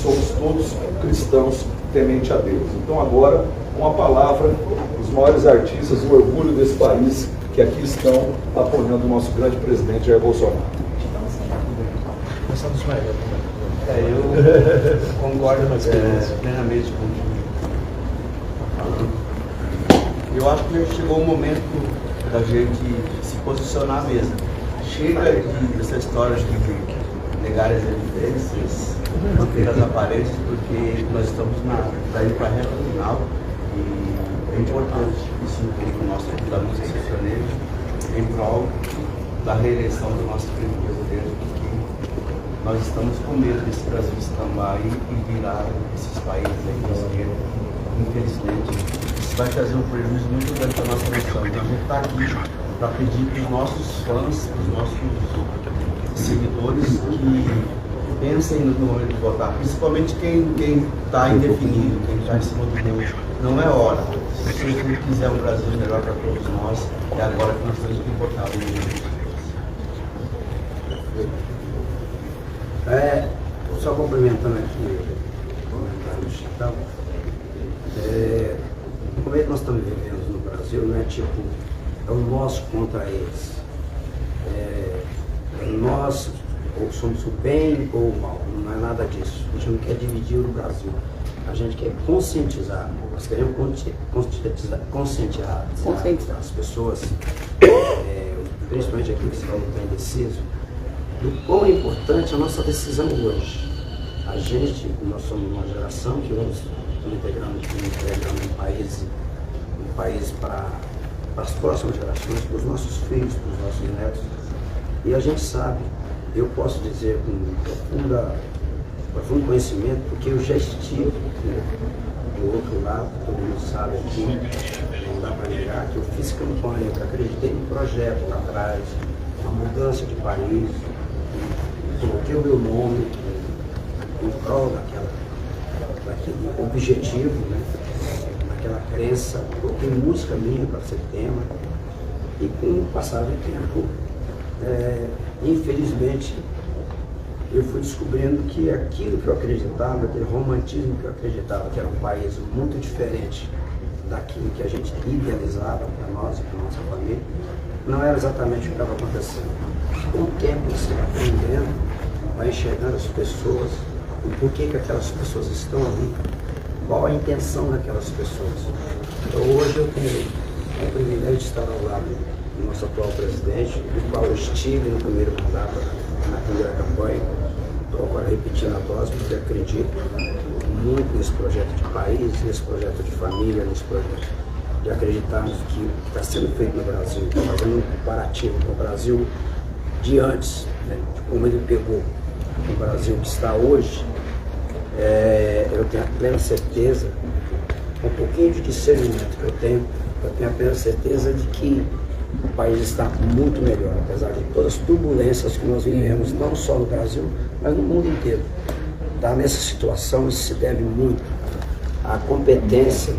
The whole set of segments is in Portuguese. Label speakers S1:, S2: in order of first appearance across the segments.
S1: somos todos cristãos temente a Deus. Então agora, uma palavra, os maiores artistas, o orgulho desse país, que aqui estão apoiando o nosso grande presidente Jair Bolsonaro.
S2: Eu concordo plenamente com o que está falando. Eu acho que chegou o momento da gente se posicionar mesmo. Chega dessa história de negar as evidências, manter as aparências, porque nós estamos indo para a reta final e é importante isso no nosso da música sertaneja em prol da reeleição do nosso querido presidente, porque nós estamos com medo desse Brasil estambar e virar esses países aí da esquerda. Infelizmente, isso vai trazer um prejuízo muito grande para a nossa nação. Então a gente está aqui para pedir para os nossos fãs, para os nossos seguidores que pensem no momento de votar, principalmente quem está indefinido, quem está em cima do muro. Não é hora. Se você quiser um Brasil melhor para todos nós, é agora que nós temos que votar no mundo.
S3: Só complementando aqui o comentário do Chitão, o momento que nós estamos vivendo no Brasil não é tipo, é o nosso contra eles. Nós ou somos o bem ou o mal, não é nada disso. A gente não quer dividir o Brasil, a gente quer conscientizar, nós queremos conscientizar as pessoas, principalmente aqui que se fala bem indeciso, do quão é importante a nossa decisão hoje. Nós somos uma geração que vamos integrando um país para as próximas gerações, para os nossos filhos, para os nossos netos. E a gente sabe, eu posso dizer com profundo conhecimento, porque eu já estive do outro lado, todo mundo sabe aqui, não dá para negar que eu fiz campanha, que acreditei no projeto lá atrás, uma mudança de país, coloquei o meu nome em prol daquele objetivo, né? Daquela crença, coloquei música minha para ser tema, e com o passar do tempo, infelizmente, eu fui descobrindo que aquilo que eu acreditava, aquele romantismo que eu acreditava, que era um país muito diferente daquilo que a gente idealizava para nós e para a nossa família, não era exatamente o que estava acontecendo. Com o tempo você vai aprendendo, vai enxergando as pessoas, o porquê que aquelas pessoas estão ali, qual a intenção daquelas pessoas. Então hoje eu tenho o privilégio de estar ao lado do nosso atual presidente, do qual eu estive no primeiro mandato, na primeira campanha. Estou agora repetindo a dose, porque acredito muito nesse projeto de país, nesse projeto de família, nesse projeto de acreditarmos que o que está sendo feito no Brasil, fazendo um comparativo com o Brasil de antes, né, de como ele pegou o Brasil que está hoje, eu tenho a plena certeza, com um pouquinho de discernimento que eu tenho a plena certeza de que o país está muito melhor, apesar de todas as turbulências que nós vivemos, não só no Brasil, mas no mundo inteiro. Tá nessa situação, isso se deve muito à competência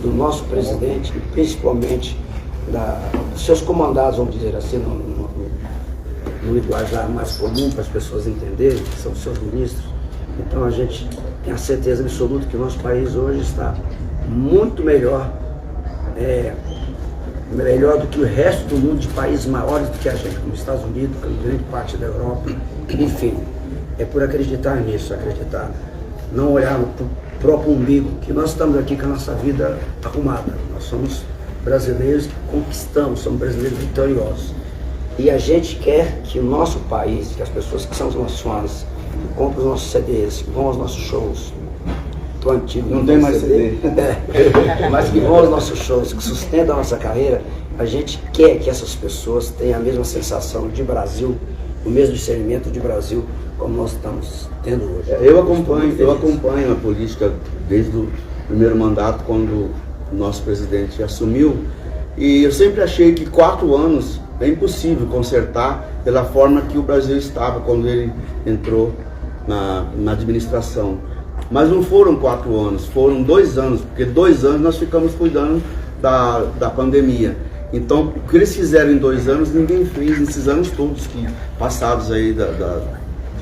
S3: do nosso presidente e principalmente dos seus comandados, vamos dizer assim, no linguajar mais comum para as pessoas entenderem, que são os seus ministros. Então a gente tem a certeza absoluta que o nosso país hoje está muito melhor, melhor do que o resto do mundo, de países maiores do que a gente, como os Estados Unidos, como grande parte da Europa, enfim. É por acreditar nisso, acreditar, não olhar para o próprio umbigo, que nós estamos aqui com a nossa vida arrumada. Nós somos brasileiros que conquistamos, somos brasileiros vitoriosos. E a gente quer que o nosso país, que as pessoas que são os nossos fãs, que compram os nossos CDs, que vão aos nossos shows, do antigo,
S2: não tem mais CD,
S3: mas que vão aos nossos shows, que sustentam a nossa carreira, a gente quer que essas pessoas tenham a mesma sensação de Brasil, o mesmo discernimento de Brasil, como nós estamos tendo hoje.
S2: Eu acompanho a política desde o primeiro mandato, quando o nosso presidente assumiu, e eu sempre achei que 4 anos é impossível consertar pela forma que o Brasil estava quando ele entrou na administração. Mas não foram 4 anos, foram 2 anos, porque 2 anos nós ficamos cuidando da pandemia. Então, o que eles fizeram em 2 anos, ninguém fez nesses anos todos que passados aí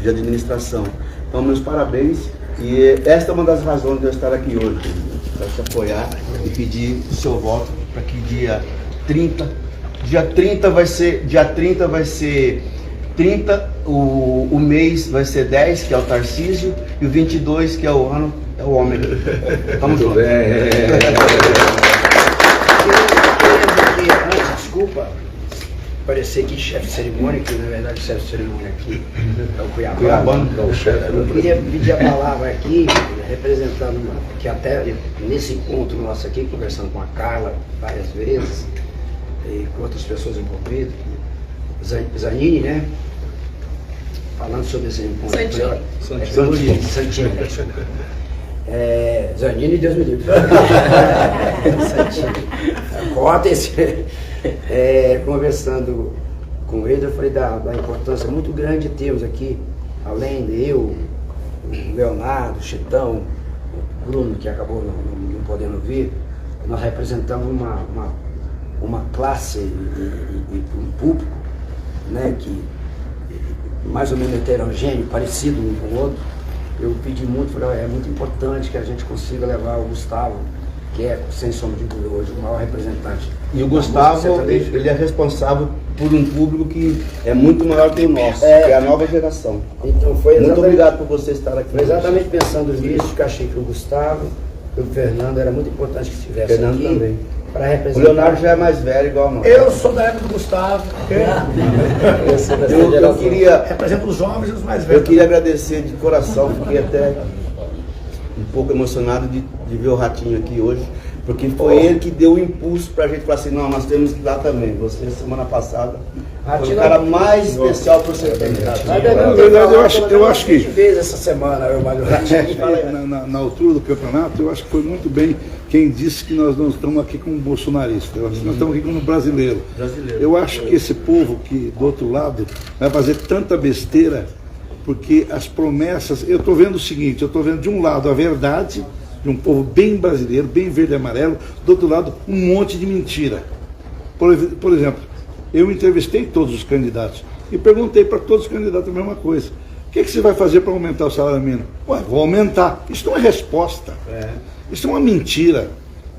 S2: de administração. Então, meus parabéns E esta é uma das razões de eu estar aqui hoje, para te apoiar e pedir o seu voto para que dia 30 vai ser 30, o mês vai ser 10, que é o Tarcísio, e o 22, que é o ano, é o homem. Vamos
S1: Muito
S2: junto.
S1: bem.
S3: Desculpa parecer que chefe de cerimônia, que na verdade o chefe de cerimônia aqui é o Cuiabano. Eu queria pedir a palavra aqui, representando, que até nesse encontro nosso aqui, conversando com a Carla várias vezes, e com outras pessoas envolvidas, Zanini, né? Falando sobre esse encontro. Santini. Zanini, Deus me livre. Santini. Corta esse. Conversando com ele, eu falei da importância muito grande de termos aqui, além de eu, o Leonardo, o Chitão, o Bruno, que acabou não podendo vir, nós representamos uma classe e um público, né, que mais ou menos heterogêneo, parecido um com o outro. Eu pedi muito, falei, é muito importante que a gente consiga levar o Gustavo, que é, sem sombra de dúvida, hoje o maior representante.
S2: E o Gustavo, ele é responsável por um público que é muito maior que o nosso, que é a nova geração.
S3: Então foi
S2: muito obrigado por você estar aqui.
S3: Foi exatamente pensando nisso que achei que o Gustavo e o Fernando era muito importante que estivesse
S2: Fernando
S3: aqui
S2: também.
S3: Para representar.
S2: O Leonardo já é mais velho, igual a nós.
S4: Eu sou da época do Gustavo.
S2: Eu queria...
S4: Represento os jovens e os mais
S2: Eu
S4: velhos.
S2: queria agradecer de coração, fiquei até um pouco emocionado de ver o Ratinho aqui hoje, porque foi ele que deu o impulso pra gente falar assim, não, nós temos que ir lá também. Você, semana passada, foi o cara mais especial pro sertão.
S3: Na verdade,
S5: eu acho que
S3: fez essa semana eu malho Ratinho.
S5: na altura do campeonato, eu acho que foi muito bem quem disse que nós não estamos aqui como bolsonarista, eu acho que nós estamos aqui como brasileiro. Eu acho que esse povo que do outro lado vai fazer tanta besteira, porque as promessas, eu estou vendo o seguinte, eu estou vendo de um lado a verdade, de um povo bem brasileiro, bem verde e amarelo, do outro lado um monte de mentira. Por exemplo, eu entrevistei todos os candidatos e perguntei para todos os candidatos a mesma coisa. O que você vai fazer para aumentar o salário mínimo? Ué, vou aumentar. Isso não é resposta. Isso é uma mentira.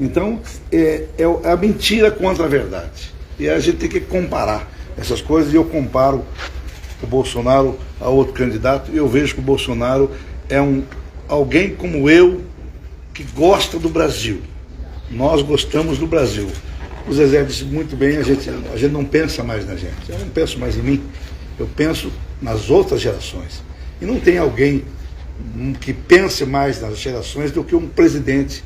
S5: Então, é a mentira contra a verdade. E a gente tem que comparar essas coisas, e eu comparo o Bolsonaro a outro candidato, e eu vejo que o Bolsonaro é alguém como eu, que gosta do Brasil. Nós gostamos do Brasil. O Zezé disse muito bem, a gente não pensa mais na gente. Eu não penso mais em mim, eu penso nas outras gerações. E não tem alguém que pense mais nas gerações do que um presidente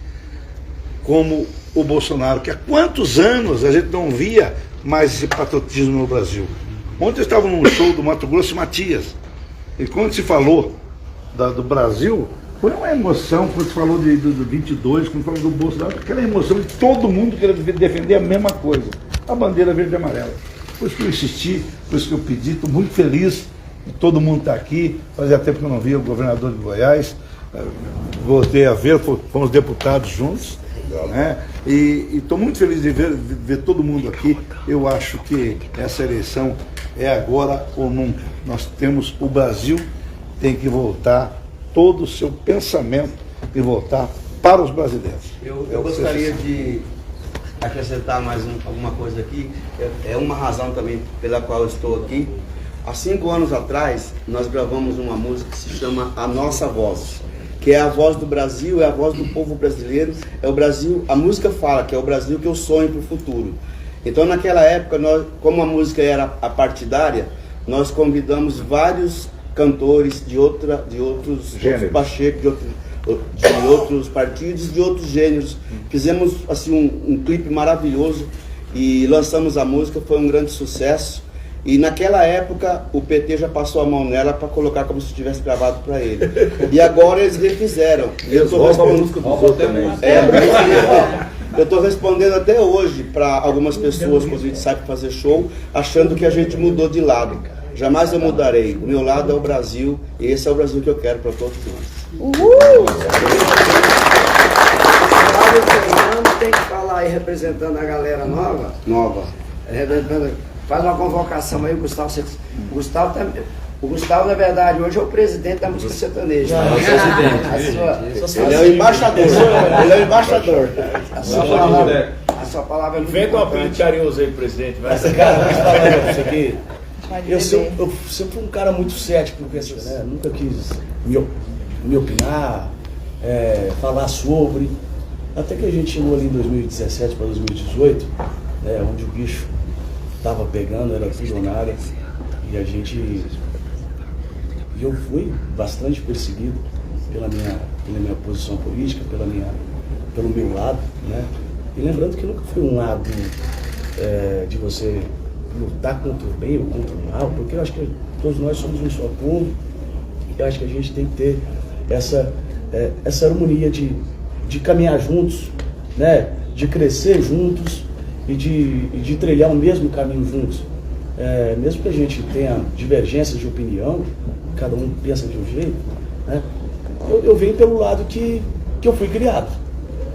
S5: como o Bolsonaro, que há quantos anos a gente não via mais esse patriotismo no Brasil. Ontem eu estava num show do Mato Grosso e Matias, e quando se falou do Brasil, foi uma emoção, quando se falou do 22, quando falou do Bolsonaro, aquela emoção de todo mundo querer defender a mesma coisa, a bandeira verde e amarela. Por isso que eu insisti, por isso que eu pedi, estou muito feliz que todo mundo está aqui, fazia tempo que eu não via o governador de Goiás, voltei a ver, fomos deputados juntos, né? E estou muito feliz de ver todo mundo aqui. Eu acho que essa eleição é agora ou nunca. Nós temos, o Brasil tem que voltar todo o seu pensamento e voltar para os brasileiros.
S2: Eu gostaria de acrescentar mais alguma coisa aqui. É uma razão também pela qual eu estou aqui. Há 5 anos atrás, nós gravamos uma música que se chama A Nossa Voz, que é a voz do Brasil, é a voz do povo brasileiro, é o Brasil, a música fala que é o Brasil que eu sonho para o futuro. Então, naquela época, como a música era partidária, nós convidamos vários cantores de outros Pacheco, de outros partidos, de outros gêneros. Fizemos assim um clipe maravilhoso e lançamos a música, foi um grande sucesso. E naquela época o PT já passou a mão nela para colocar como se tivesse gravado para ele. E agora eles refizeram. Eu estou respondendo até hoje para algumas pessoas quando a gente sabe fazer show, achando que a gente mudou de lado. Jamais eu mudarei. O meu lado é o Brasil e esse é o Brasil que eu quero para todos nós.
S3: Uhul! Tem que falar aí representando a galera nova.
S2: Nova.
S3: Faz uma convocação aí, Gustavo. Gustavo O Gustavo, na verdade, hoje é o presidente da música sertaneja.
S2: Não,
S3: A sua-
S2: Ele é o embaixador. Ele é o embaixador.
S3: a sua palavra é muito
S4: Inventa um apelido
S3: importante.
S4: carinhoso aí, presidente. Vai.
S6: Cara, deixa eu falar pra você aqui. Eu sempre fui um cara muito cético com isso, né? Nunca quis me opinar, falar sobre. Até que a gente chegou ali em 2017 para 2018, né, onde o bicho estava pegando, era tudo ou nada. E eu fui bastante perseguido pela minha posição política, pelo meu lado, né? E lembrando que nunca foi um lado de você lutar contra o bem ou contra o mal, porque eu acho que todos nós somos um só povo, e eu acho que a gente tem que ter essa harmonia de caminhar juntos, né? De crescer juntos e de trilhar o mesmo caminho juntos. Mesmo que a gente tenha divergências de opinião, cada um pensa de um jeito, né? Eu venho pelo lado que eu fui criado,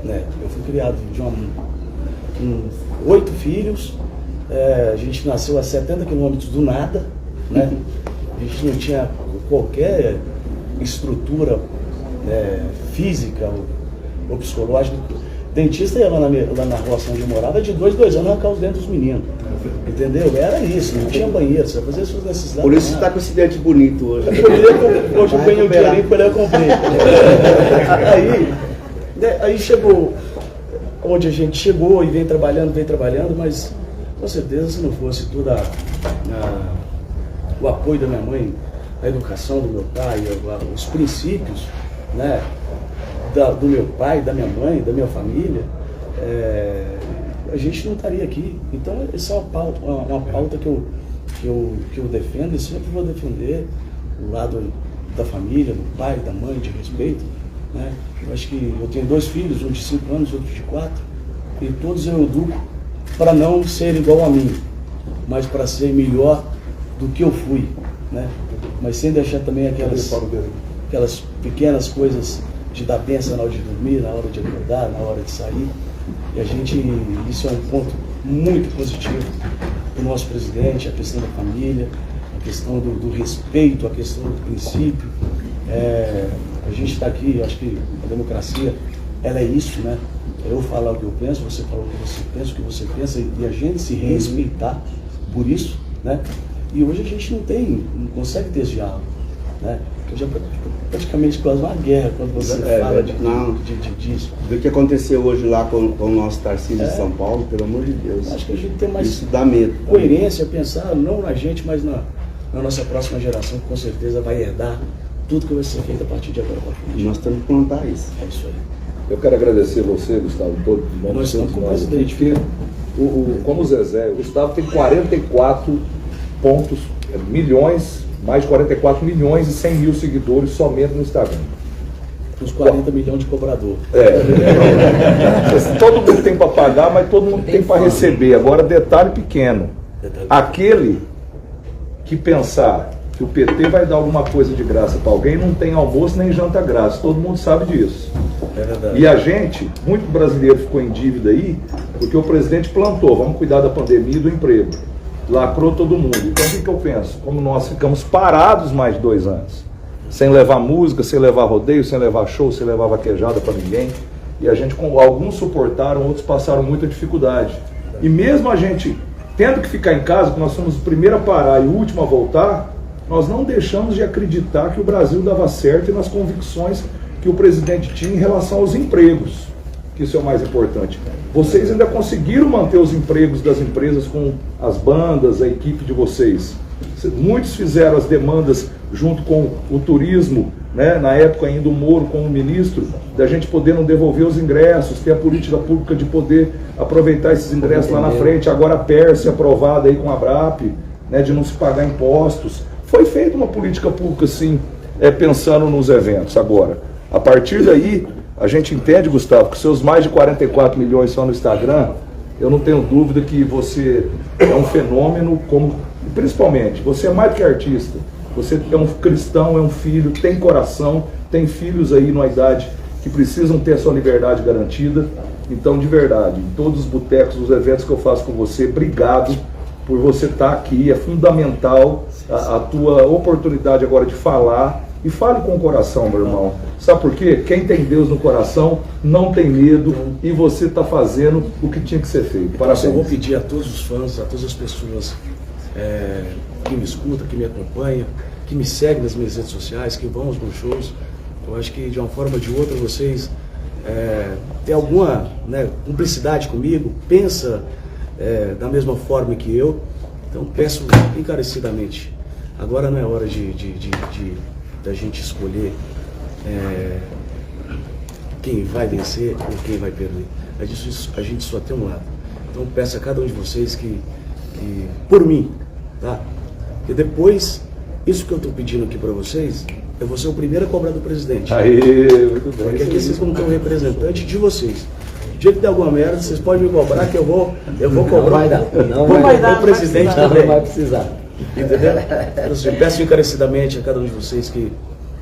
S6: né? Eu fui criado com 8 filhos, a gente nasceu a 70 quilômetros do nada, né? A gente não tinha qualquer estrutura física ou psicológica. Dentista ia lá na roça onde eu morava, de 2 anos arrancar os dentes dos meninos. Entendeu? Era isso, não tinha banheiro, você fazer suas necessidades.
S2: Por isso você está com esse dente bonito hoje.
S6: Hoje eu ganhei o dinheirinho para eu comprei. Aí chegou onde a gente chegou e vem trabalhando, mas com certeza se não fosse todo o apoio da minha mãe, a educação do meu pai, os princípios, né, do meu pai, da minha mãe, da minha família, a gente não estaria aqui. Então essa é uma pauta que eu defendo e sempre vou defender, o lado da família, do pai, da mãe, de respeito, né? Eu acho que eu tenho 2 filhos, um de 5 anos, outro de 4, e todos eu educo para não ser igual a mim, mas para ser melhor do que eu fui, né? Mas sem deixar também aquelas pequenas coisas de dar benção na hora de dormir, na hora de acordar, na hora de sair. E isso é um ponto muito positivo para o nosso presidente, a questão da família, a questão do respeito, a questão do princípio. A gente está aqui, acho que a democracia, ela é isso, né? Eu falar o que eu penso, você falar o que você pensa, o que você pensa, e a gente se respeitar por isso, né? E hoje a gente não consegue ter esse diálogo, né? Hoje é praticamente quase uma guerra quando você fala disso.
S2: Do que aconteceu hoje lá com o nosso Tarcísio de São Paulo, pelo amor de Deus.
S6: Acho que a gente tem mais
S2: Isso dá medo.
S6: coerência, pensar não na gente, mas na nossa próxima geração, que com certeza vai herdar tudo que vai ser feito a partir de agora para frente.
S2: Nós temos que plantar isso.
S6: É isso aí.
S1: Eu quero agradecer você, Gustavo, todo mundo.
S6: Nós estamos com o presidente.
S1: Como o Zezé, o Gustavo tem 44 pontos, milhões, mais de 44 milhões e 100 mil seguidores somente no Instagram.
S6: Os 40 milhões de cobrador.
S1: Todo mundo tem para pagar, mas todo mundo tem para receber. Agora, detalhe pequeno. Aquele que pensar que o PT vai dar alguma coisa de graça para alguém, não tem almoço nem janta grátis. Todo mundo sabe disso.
S6: É verdade.
S1: E a gente, muito brasileiro ficou em dívida aí, porque o presidente plantou, vamos cuidar da pandemia e do emprego. Lacrou todo mundo. Então o que eu penso? Como nós ficamos parados mais de 2 anos, sem levar música, sem levar rodeio, sem levar show, sem levar vaquejada para ninguém, e a gente, alguns suportaram, outros passaram muita dificuldade. E mesmo a gente tendo que ficar em casa, que nós somos o primeiro a parar e o último a voltar, nós não deixamos de acreditar que o Brasil dava certo e nas convicções que o presidente tinha em relação aos empregos, que isso é o mais importante. Vocês ainda conseguiram manter os empregos das empresas com as bandas, a equipe de vocês. Muitos fizeram as demandas junto com o turismo, né? Na época ainda o Moro como ministro, da gente poder não devolver os ingressos, ter a política pública de poder aproveitar esses ingressos lá na frente. Agora a Pérsia aprovada aí com a ABRAP, né? De não se pagar impostos. Foi feita uma política pública assim, pensando nos eventos. Agora, a partir daí, a gente entende, Gustavo, que seus mais de 44 milhões só no Instagram, eu não tenho dúvida que você é um fenômeno, como principalmente, você é mais do que artista, você é um cristão, é um filho, tem coração, tem filhos aí numa idade que precisam ter a sua liberdade garantida. Então, de verdade, em todos os botecos, os eventos que eu faço com você, obrigado por você estar aqui, é fundamental a tua oportunidade agora de falar, e fale com o coração, meu irmão. Sabe por quê? Quem tem Deus no coração não tem medo, e você está fazendo o que tinha que ser feito. Parabéns.
S6: Eu vou pedir a todos os fãs, a todas as pessoas que me escutam, que me acompanham, que me seguem nas minhas redes sociais, que vão aos meus shows. Eu acho que de uma forma ou de outra vocês têm alguma cumplicidade comigo, pensa da mesma forma que eu. Então peço encarecidamente, agora não é hora da gente escolher quem vai vencer ou quem vai perder. A gente só tem um lado. Então peço a cada um de vocês que por mim, tá? E depois, isso que eu estou pedindo aqui para vocês, eu vou ser o primeiro a cobrar do presidente.
S1: Aê, muito bem.
S6: Porque aqui vocês vão ter um representante de vocês. O dia que der alguma merda, vocês podem me cobrar que eu vou cobrar.
S7: Não vai dar.
S6: O presidente também.
S7: Não vai precisar.
S6: Entendeu? Então, assim, peço encarecidamente a cada um de vocês que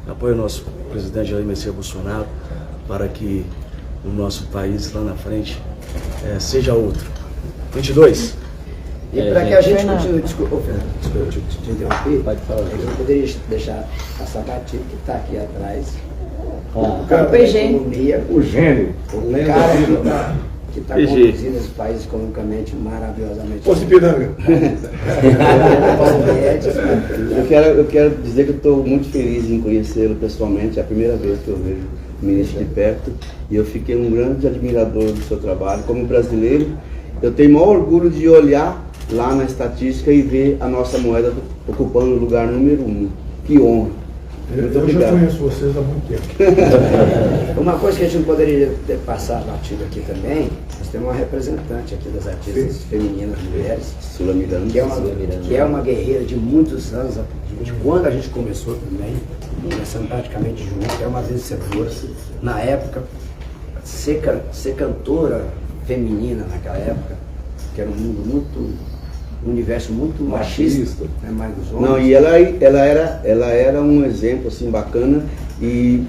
S6: apoiem o nosso presidente Jair Messias Bolsonaro para que o nosso país lá na frente seja outro. 22.
S3: E para que a gente continue, desculpa, eu te interrompi,
S7: Pode falar.
S3: eu não poderia deixar a Sabatini que está aqui atrás,
S7: Ah,
S3: o cara da economia,
S1: O gênio.
S3: o cara que está conduzindo esse país economicamente maravilhosamente.
S4: Poço Ipiranga.
S2: Eu quero dizer que eu estou muito feliz em conhecê-lo pessoalmente, é a primeira vez que eu vejo o ministro de perto, e eu fiquei um grande admirador do seu trabalho. Como brasileiro, eu tenho o maior orgulho de olhar lá na estatística e ver a nossa moeda ocupando o lugar número 1. Que honra. Muito
S4: Eu já
S2: obrigado.
S4: conheço vocês há muito tempo.
S3: Uma coisa que a gente não poderia ter passado batido aqui também, nós temos uma representante aqui das artistas femininas, mulheres,
S2: Sula Miranda.
S3: que é uma guerreira de muitos anos, de quando a gente começou também, começando praticamente junto, é uma vencedora. Na época, ser cantora feminina naquela época, que era um mundo um universo muito machista, né, mais dos homens.
S2: Não, e ela era um exemplo assim bacana, e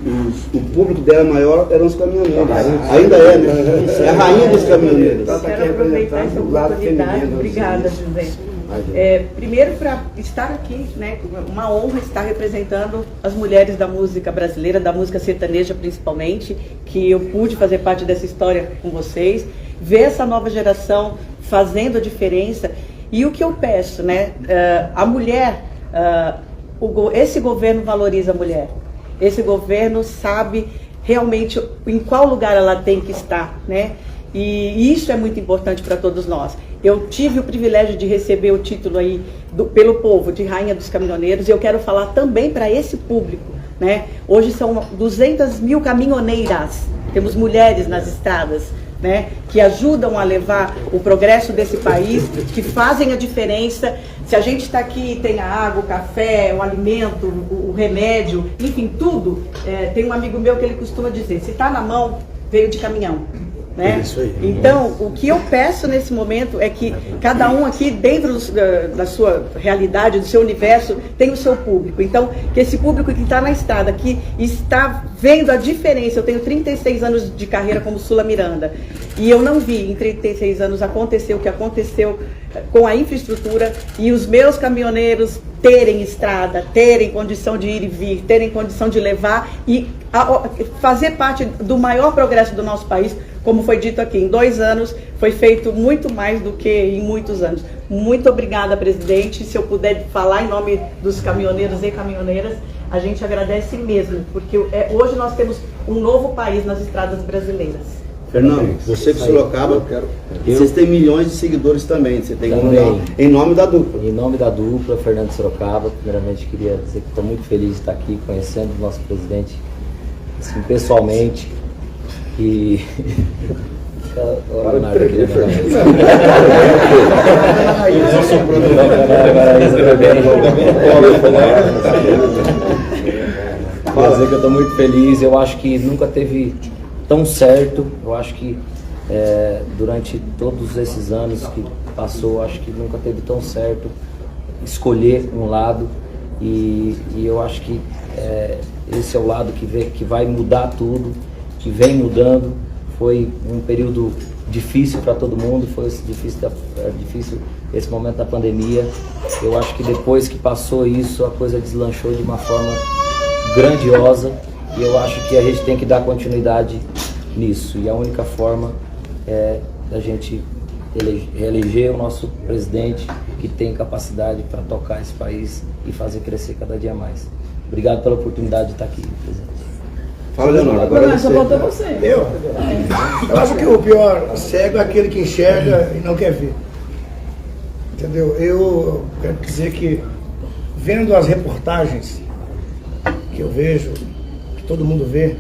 S2: o público dela maior eram os caminhoneiros. Ainda é, né? É a rainha dos caminhoneiros.
S3: Tá aqui
S8: Quero aproveitar essa
S3: representando o lado
S8: oportunidade.
S3: feminino.
S8: Obrigada, José. Primeiro, para estar aqui, né, uma honra estar representando as mulheres da música brasileira, da música sertaneja principalmente, que eu pude fazer parte dessa história com vocês, ver essa nova geração fazendo a diferença. E o que eu peço, né, a mulher, esse governo valoriza a mulher, esse governo sabe realmente em qual lugar ela tem que estar, né? E isso é muito importante para todos nós. Eu tive o privilégio de receber o título aí pelo povo de Rainha dos Caminhoneiros, e eu quero falar também para esse público, né? Hoje são 200 mil caminhoneiras, temos mulheres nas estradas, né, que ajudam a levar o progresso desse país, que fazem a diferença. Se a gente está aqui, tem a água, o café, o alimento, o remédio, enfim, tudo. Tem um amigo meu que ele costuma dizer, se está na mão, veio de caminhão. Né?
S6: Isso aí.
S8: Então, o que eu peço nesse momento é que cada um aqui, dentro da sua realidade, do seu universo, tem o seu público. Então, que esse público que está na estrada, que está vendo a diferença. Eu tenho 36 anos de carreira como Sula Miranda, e eu não vi em 36 anos acontecer o que aconteceu com a infraestrutura, e os meus caminhoneiros terem estrada, terem condição de ir e vir, terem condição de levar e fazer parte do maior progresso do nosso país. Como foi dito aqui, em 2 anos foi feito muito mais do que em muitos anos. Muito obrigada, presidente. Se eu puder falar em nome dos caminhoneiros e caminhoneiras, a gente agradece mesmo, porque hoje nós temos um novo país nas estradas brasileiras.
S2: Fernando, você de Sorocaba, vocês têm milhões de seguidores também. Você tem que mandar em nome da dupla.
S7: Em nome da dupla, Fernando de Sorocaba, primeiramente queria dizer que estou muito feliz de estar aqui conhecendo o nosso presidente assim, pessoalmente. E Quer dizer que eu estou muito feliz. Eu acho que nunca teve tão certo. Eu acho que durante todos esses anos que passou, acho que nunca teve tão certo escolher um lado, e eu acho que esse é o lado que vai mudar tudo, que vem mudando. Foi um período difícil para todo mundo, foi difícil esse momento da pandemia. Eu acho que depois que passou isso, a coisa deslanchou de uma forma grandiosa e eu acho que a gente tem que dar continuidade nisso. E a única forma é a gente reeleger o nosso presidente que tem capacidade para tocar esse país e fazer crescer cada dia mais. Obrigado pela oportunidade de estar aqui, presidente.
S2: Fala, Leonardo. Agora
S8: Só faltou você.
S4: Eu acho que o pior cego é aquele que enxerga e não quer ver. Entendeu? Eu quero dizer que, vendo as reportagens que eu vejo, que todo mundo vê,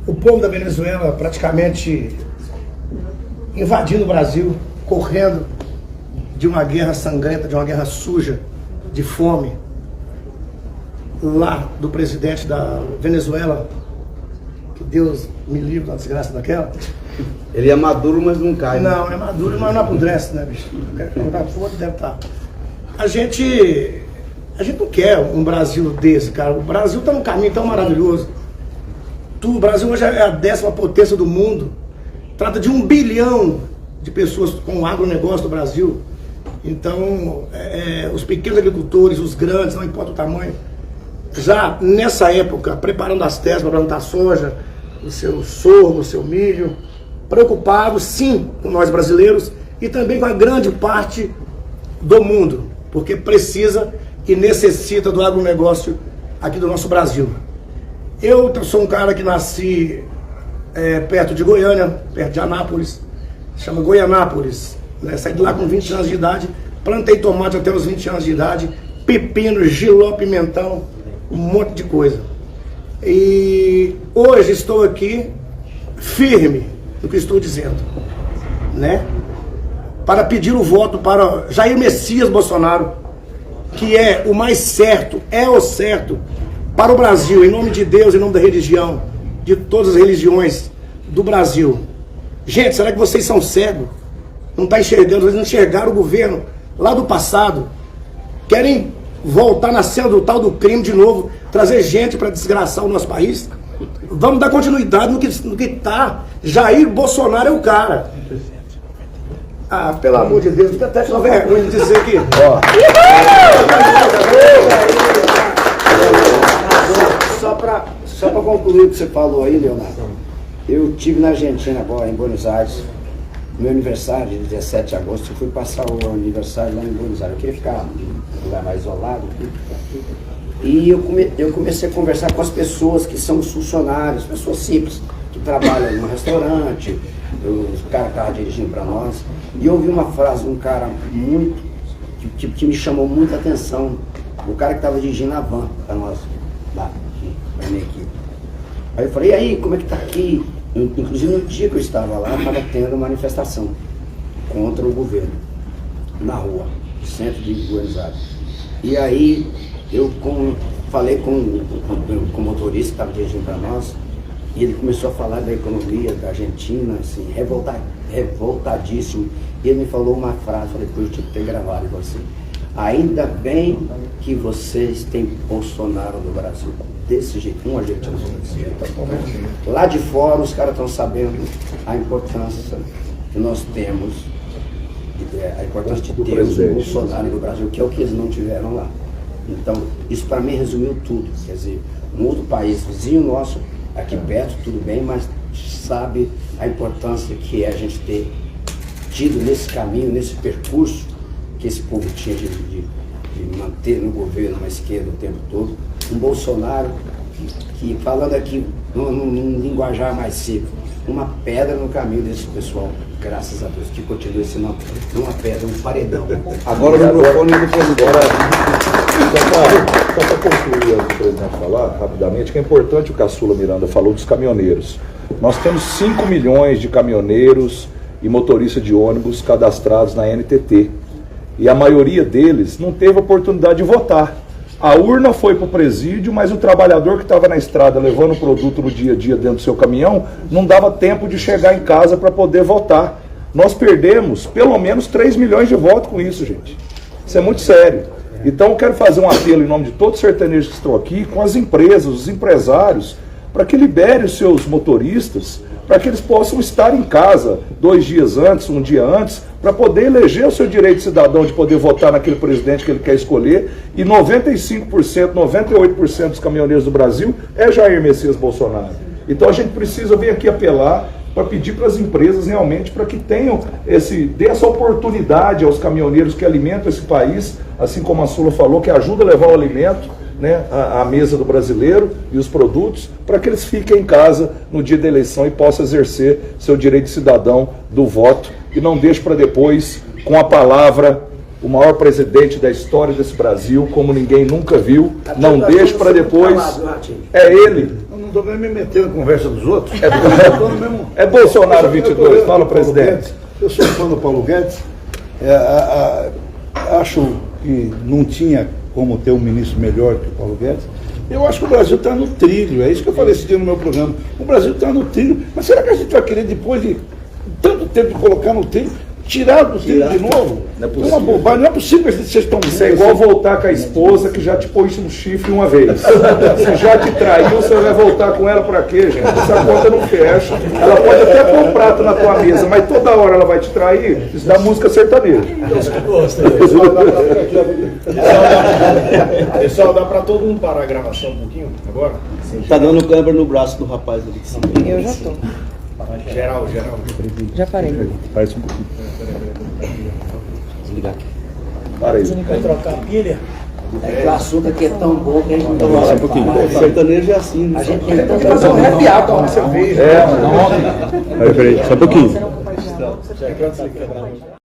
S4: o povo da Venezuela praticamente invadindo o Brasil, correndo de uma guerra sangrenta, de uma guerra suja, de fome, lá do presidente da Venezuela, que Deus me livre da desgraça daquela.
S2: Ele é maduro, mas não cai. Né?
S4: Não, é maduro, mas não apodrece, né, bicho? Quero perguntar pro outro, deve estar. A gente não quer um Brasil desse, cara. O Brasil está num caminho tão maravilhoso. O Brasil hoje é a 10ª potência do mundo. Trata de 1 bilhão de pessoas com o agronegócio do Brasil. Então, os pequenos agricultores, os grandes, não importa o tamanho, já nessa época, preparando as terras para plantar soja, o seu sorgo, o seu milho, preocupados sim com nós brasileiros e também com a grande parte do mundo, porque precisa e necessita do agronegócio aqui do nosso Brasil. Eu sou um cara que nasci perto de Goiânia, perto de Anápolis, chama Goianápolis, né? Saí de lá com 20 anos de idade, plantei tomate até os 20 anos de idade, pepino, giló, pimentão, um monte de coisa. E hoje estou aqui firme no que estou dizendo, né? Para pedir o voto para Jair Messias Bolsonaro, que é o mais certo, é o certo para o Brasil, em nome de Deus, em nome da religião, de todas as religiões do Brasil. Gente, será que vocês são cegos? Não está enxergando, vocês não enxergaram o governo lá do passado. Querem voltar na cena do tal do crime de novo, trazer gente para desgraçar o nosso país? Vamos dar continuidade no que tá. Jair Bolsonaro é o cara. Ah, pelo amor de Deus, fica até com vergonha de dizer que...
S3: Só para concluir o que você falou aí, Leonardo, eu estive na Argentina agora, em Buenos Aires, meu aniversário, de 17 de agosto, eu fui passar o aniversário lá em Buenos Aires. Eu queria ficar num lugar mais isolado. E eu comecei a conversar com as pessoas que são os funcionários, pessoas simples, que trabalham no restaurante, os caras que estavam dirigindo para nós. E eu ouvi uma frase de um cara que me chamou muita atenção, o cara que estava dirigindo a van para nós, lá, para a minha equipe. Aí eu falei, e aí, como é que tá aqui? Inclusive no dia que eu estava lá, estava tendo manifestação contra o governo, na rua, no centro de Buenos Aires. E aí eu falei com o motorista que estava dirigindo para nós, e ele começou a falar da economia da Argentina, assim, revoltadíssimo. E ele me falou uma frase, falei, depois eu tinha que ter gravado, ele falou assim, ainda bem que vocês têm Bolsonaro no Brasil. Desse jeito, um argentino. Lá de fora os caras estão sabendo a importância que nós temos, a importância de termos o Bolsonaro no Brasil, que é o que eles não tiveram lá. Então, isso para mim resumiu tudo. Quer dizer, um outro país vizinho nosso, aqui perto, tudo bem, mas sabe a importância que é a gente ter tido nesse caminho, nesse percurso que esse povo tinha de manter no governo uma esquerda o tempo todo. Um Bolsonaro que falando aqui num linguajar mais seco, uma pedra no caminho desse pessoal, graças a Deus, que continua sendo uma pedra, um paredão.
S2: Agora o microfone do presidente.
S1: Só para concluir o presidente falar rapidamente, que é importante, o Caçula Miranda falou dos caminhoneiros. Nós temos 5 milhões de caminhoneiros e motoristas de ônibus cadastrados na NTT. E a maioria deles não teve oportunidade de votar. A urna foi para o presídio, mas o trabalhador que estava na estrada levando o produto no dia a dia dentro do seu caminhão, não dava tempo de chegar em casa para poder votar. Nós perdemos pelo menos 3 milhões de votos com isso, gente. Isso é muito sério. Então eu quero fazer um apelo em nome de todos os sertanejos que estão aqui, com as empresas, os empresários, para que liberem os seus motoristas para que eles possam estar em casa 2 dias antes, 1 dia antes, para poder eleger o seu direito de cidadão de poder votar naquele presidente que ele quer escolher. E 95%, 98% dos caminhoneiros do Brasil é Jair Messias Bolsonaro. Então a gente precisa vir aqui apelar para pedir para as empresas realmente para que tenham dê essa oportunidade aos caminhoneiros que alimentam esse país, assim como a Sula falou, que ajuda a levar o alimento, né, à mesa do brasileiro e os produtos, para que eles fiquem em casa no dia da eleição e possam exercer seu direito de cidadão do voto e não deixe para depois, com a palavra, o maior presidente da história desse Brasil, como ninguém nunca viu, não deixe para depois, é ele.
S5: Eu não estou nem me metendo na conversa dos outros.
S1: É Bolsonaro 22, fala, presidente.
S5: Eu sou fã do Paulo Guedes, acho que não tinha como ter um ministro melhor que o Paulo Guedes. Eu acho que o Brasil está no trilho, é isso que eu falei esse dia no meu programa. O Brasil está no trilho, mas será que a gente vai querer, depois de tanto tempo de colocar no trilho, tirar do trilho de novo?
S1: Não é
S5: possível. É uma bobagem, não é possível que vocês estão...
S1: Isso é igual voltar com a esposa que já te pôs no chifre uma vez. Se já te traiu, você vai voltar com ela para quê, gente? Essa conta não fecha. Ela pode até pôr um prato na tua mesa, mas toda hora ela vai te trair. Isso dá música sertaneja.
S9: Pessoal, dá para todo mundo parar a gravação um pouquinho agora?
S2: Tá dando câmera no braço do rapaz ali.
S8: Eu já tô.
S9: Geral.
S8: Já parei.
S1: Parece um pouquinho.
S2: Desligar aqui.
S1: Para aí.
S9: Vai trocar a pilha?
S3: É que o açúcar aqui é tão bom que a gente não
S1: Só um pouquinho.
S2: Sertanejo é assim, né?
S3: A gente tem que fazer um happy hour com cerveja.
S1: Só um pouquinho.
S9: Você quer